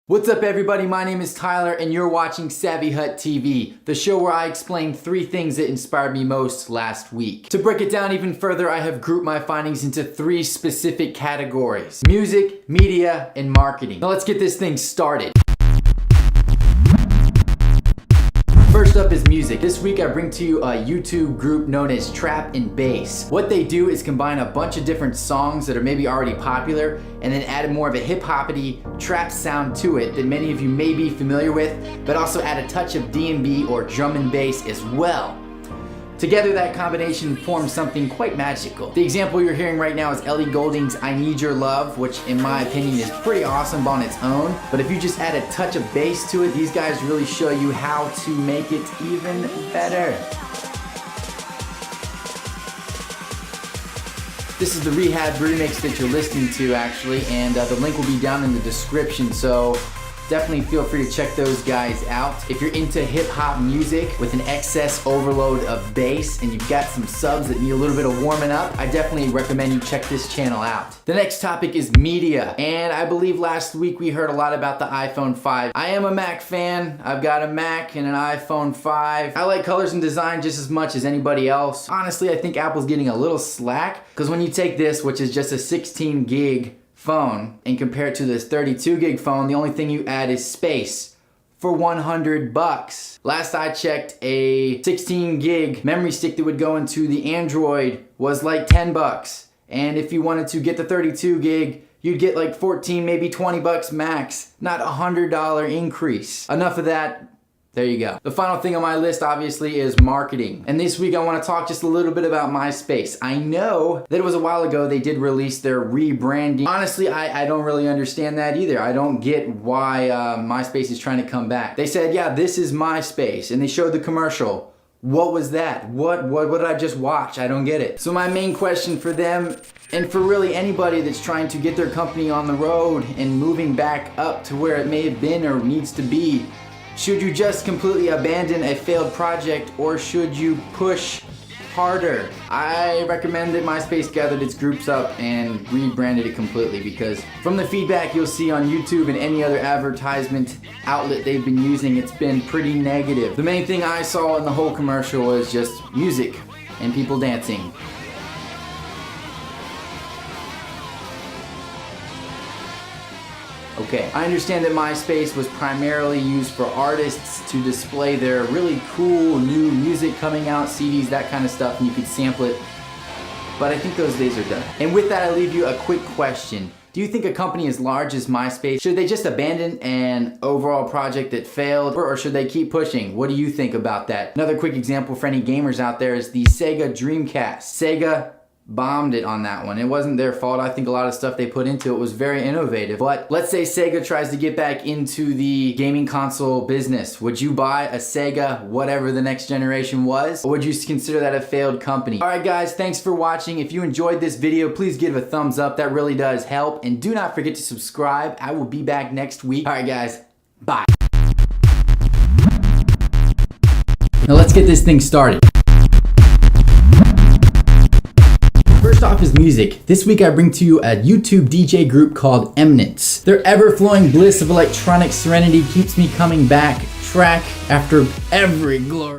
What's up everybody, my name is Tyler and you're watching Savvy Hut TV, the show where I explain 3 things that inspired me most last week. To break it down even further, I have grouped my findings into 3 specific categories: music, media, and marketing. Now let's get this thing started. First up is music. This week I bring to you a YouTube group known as Trap and Bass. What they do is combine a bunch of different songs that are maybe already popular and then add more of a hip-hoppity trap sound to it that many of you may be familiar with, but also add a touch of D&B or drum and bass as well. Together that combination forms something quite magical. The example you're hearing right now is Ellie Goulding's I Need Your Love, which in my opinion is pretty awesome on its own, but if you just add a touch of bass to it, these guys really show you how to make it even better. This is the Rehab remix that you're listening to actually, and the link will be down in the description, so definitely feel free to check those guys out. If you're into hip-hop music with an excess overload of bass and you've got some subs that need a little bit of warming up, I definitely recommend you check this channel out. The next topic is media, and I believe last week we heard a lot about the iPhone 5. I am a Mac fan. I've got a Mac and an iPhone 5. I like colors and design just as much as anybody else. Honestly, I think Apple's getting a little slack, because when you take this, which is just a 16 gig phone, and compare it to this 32 gig phone, the only thing you add is space for 100 bucks. Last I checked, a 16 gig memory stick that would go into the Android was like 10 bucks. And if you wanted to get the 32 gig, you'd get like 14, maybe 20 bucks max, not a $100 increase. Enough of that. There you go. The final thing on my list obviously is marketing. And this week I want to talk just a little bit about MySpace. I know that it was a while ago they did release their rebranding. Honestly, I don't really understand that either. I don't get why MySpace is trying to come back. They said, yeah, this is MySpace, and they showed the commercial. What was that? What did I just watch? I don't get it. So my main question for them, and for really anybody that's trying to get their company on the road and moving back up to where it may have been or needs to be, should you just completely abandon a failed project, or should you push harder? I recommend that MySpace gathered its groups up and rebranded it completely, because from the feedback you'll see on YouTube and any other advertisement outlet they've been using, it's been pretty negative. The main thing I saw in the whole commercial was just music and people dancing. Okay, I understand that MySpace was primarily used for artists to display their really cool new music coming out, CDs, that kind of stuff, and you could sample it. But I think those days are done. And with that, I leave you a quick question. Do you think a company as large as MySpace, should they just abandon an overall project that failed, or should they keep pushing? What do you think about that? Another quick example for any gamers out there is the Sega Dreamcast. Sega bombed it on that one. It wasn't their fault. I think a lot of stuff they put into it was very innovative. But let's say Sega tries to get back into the gaming console business. Would you buy a Sega, whatever the next generation was? Or would you consider that a failed company? Alright guys, thanks for watching. If you enjoyed this video, please give it a thumbs up. That really does help. And do not forget to subscribe. I will be back next week. Alright guys, bye. Now let's get this thing started. First off is music. This week I bring to you a YouTube DJ group called Eminence. Their ever-flowing bliss of electronic serenity keeps me coming back track after every glory.